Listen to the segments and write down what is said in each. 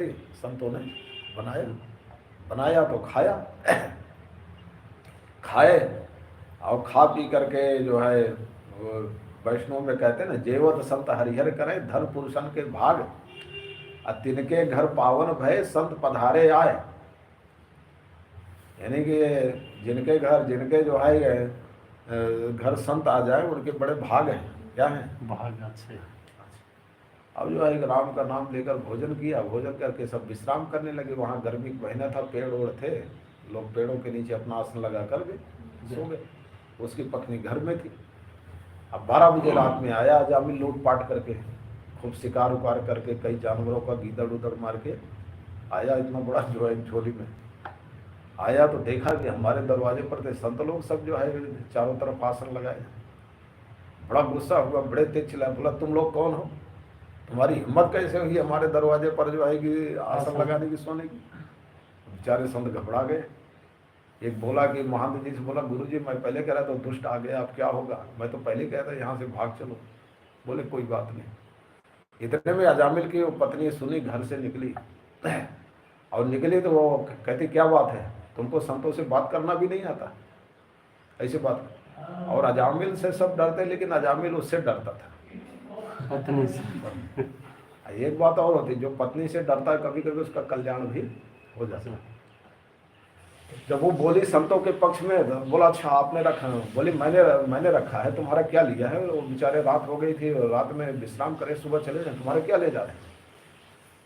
संतों ने बनाया, बनाया तो खाया, खाए और खा पी करके जो है वैष्णव में कहते हैं ना, जेवत संत हरिहर करे धन पुरुषन के भाग, तिनके घर पावन भय संत पधारे आए। यानी कि जिनके घर, जिनके जो है घर संत आ जाए उनके बड़े भाग हैं। क्या है? भाग। अच्छे। अब जो है एक राम का नाम लेकर भोजन किया, भोजन करके सब विश्राम करने लगे। वहाँ गर्मी का महीना था, पेड़ ओड़ थे, लोग पेड़ों के नीचे अपना आसन लगा कर के सो गए। उसकी पत्नी घर में थी। अब 12 बजे रात में आया अजामिल लूटपाट करके, खूब शिकार उकार करके, कई जानवरों का गीदड़ उदड़ मार के आया। इतना बड़ा जो है झोली में आया तो देखा कि हमारे दरवाजे पर थे संत लोग सब जो है चारों तरफ आसन लगाए। बड़ा गुस्सा हुआ, बड़े तेज चिल्लाया, बोला तुम लोग कौन हो? तुम्हारी हिम्मत कैसे हुई हमारे दरवाजे पर जो है कि आसन लगाने की, सोने की? बेचारे संत घबरा गए। एक बोला कि महंत जी से बोला, गुरुजी मैं पहले कह रहा था दुष्ट आ गया, अब क्या होगा? मैं तो पहले कह रहा यहाँ से भाग चलो। बोले कोई बात नहीं। इतने में अजामिल की वो पत्नी सुनी, घर से निकली और निकली तो वो कहती क्या बात है, तुमको संतों से बात करना भी नहीं आता? ऐसी बात। और अजामिल से सब डरते, लेकिन अजामिल उससे डरता था, पत्नी से। एक बात और होती, जो पत्नी से डरता है कभी कभी उसका कल्याण भी हो जाता है। जब वो बोली संतों के पक्ष में, बोला अच्छा आपने रखा? बोली मैंने रखा है, तुम्हारा क्या लिया है? वो बेचारे रात हो गई थी, रात में विश्राम करे, सुबह चले जाए, तुम्हारे क्या ले जा रहे हैं?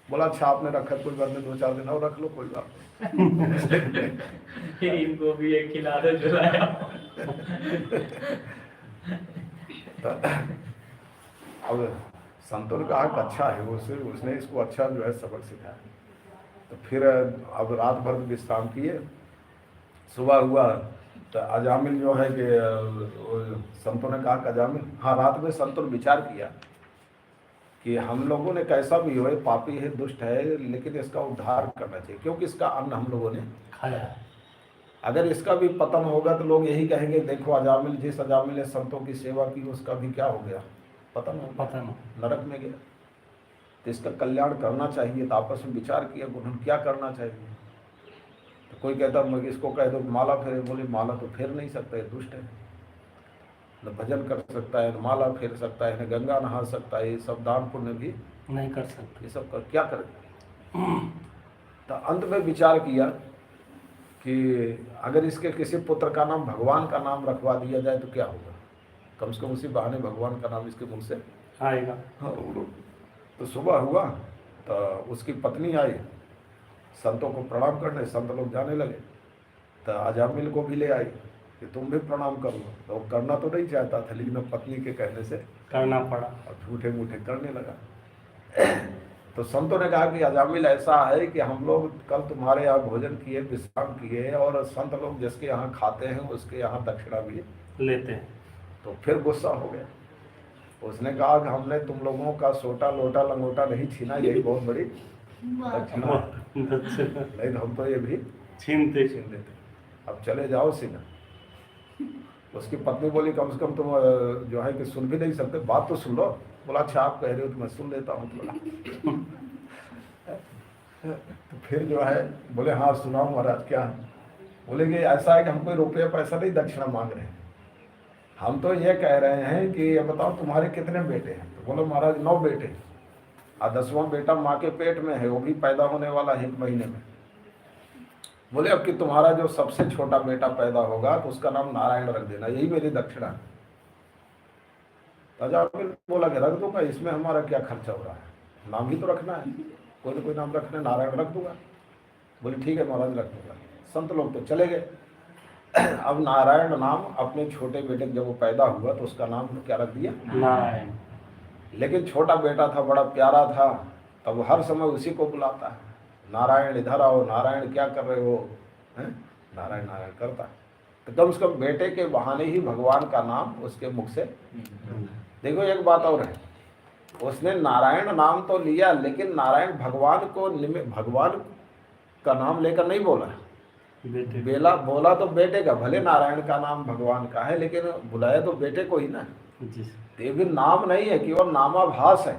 बोला अच्छा आपने रखा, कोई बात नहीं, 2-4 दिन और रख लो, कोई बात नहीं। इनको भी एक खिला दो जुलाया। अब संतों ने कहा कि अच्छा है, उसने इसको अच्छा जो है सबक सिखाया। तो फिर अब रात भर विश्राम किए, सुबह हुआ तो अजामिल जो है कि संतों ने कहा कि अजामिल, हाँ रात में संतों ने विचार किया कि हम लोगों ने कैसा भी हो, पापी है, दुष्ट है, लेकिन इसका उद्धार करना चाहिए, क्योंकि इसका अन्न हम लोगों ने खाया। अगर इसका भी पतन होगा तो लोग यही कहेंगे देखो अजामिल, जिस अजामिल ने संतों की सेवा की उसका भी क्या हो गया, पतन हो गया, पतन, नरक में गया। तो इसका कल्याण करना चाहिए। तो आपस में विचार किया उन्होंने क्या करना चाहिए। तो कोई कहता मैं इसको कह दो माला फेरे, बोले माला तो फेर नहीं सकता, है दुष्ट है, न भजन कर सकता है, न माला फेर सकता है, न गंगा नहा सकता है, ये सब दान पुण्य भी नहीं कर सकते, ये सब कर क्या करेगा। तो अंत में विचार किया कि अगर इसके किसी पुत्र का नाम भगवान का नाम रखवा दिया जाए तो क्या होगा, कम से कम उसी बहाने भगवान का नाम इसके मुख से आएगा। हाँ। तो सुबह हुआ तो उसकी पत्नी आई संतों को प्रणाम करने, संत लोग जाने लगे। तो अजामिल को भी ले आई कि तुम भी प्रणाम कर लो। तो वो करना तो नहीं चाहता था, लेकिन पत्नी के कहने से करना पड़ा और झूठे मूठे करने लगा। तो संतों ने कहा कि अजामिल ऐसा है कि हम लोग कल तुम्हारे यहाँ भोजन किए, विश्राम किए, और संत लोग जिसके यहाँ खाते हैं उसके यहाँ दक्षिणा भी लेते हैं। तो फिर गुस्सा हो गया। उसने कहा कि हमने तुम लोगों का सोटा लोटा लंगोटा नहीं छीना, यही बहुत बड़ी दक्षिणा है, नहीं तो हम तो ये भी छीन लेते। अब चले जाओ सीधा। उसकी पत्नी बोली कम से कम तुम जो है कि सुन भी नहीं सकते, बात तो सुन लो। बोला अच्छा आप कह रहे हो तो मैं सुन लेता हूँ। तो फिर जो है बोले हाँ सुनाओ महाराज क्या है। बोले कि ऐसा है कि हम कोई रुपया पैसा नहीं दक्षिणा मांग रहे हैं, हम तो ये कह रहे हैं कि ये बताओ तुम्हारे कितने बेटे हैं। तो बोले महाराज 9 बेटे, और 10वां बेटा माँ के पेट में है, वो भी पैदा होने वाला है 1 महीने में। बोले अब कि तुम्हारा जो सबसे छोटा बेटा पैदा होगा तो उसका नाम नारायण रख देना, यही मेरी दक्षिणा है। अजामिल बोला कि रख दूंगा, इसमें हमारा क्या खर्चा हो रहा है, नाम ही तो रखना है, कोई ना कोई नाम रखना, नारायण रख दूंगा। बोले ठीक है महाराज रख दूंगा। संत लोग तो चले गए। अब नारायण नाम अपने छोटे बेटे जब वो पैदा हुआ तो उसका नाम क्या रख दिया, नारायण। लेकिन छोटा बेटा था, बड़ा प्यारा था, तब हर समय उसी को बुलाता है, नारायण इधर आओ, नारायण क्या कर रहे हो, हैं? नारायण नारायण करता। तो कम से कम बेटे के बहाने ही भगवान का नाम उसके मुख से। देखो एक बात और है, उसने नारायण नाम तो लिया, लेकिन नारायण भगवान को भगवान का नाम लेकर नहीं बोला, बेला बोला तो बेटे का, भले नारायण का नाम भगवान का है लेकिन बुलाया तो बेटे को ही ना। ये भी नाम नहीं है, केवल नामाभास है,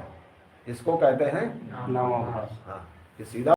इसको कहते हैं नामाभास। हाँ, कि सीधा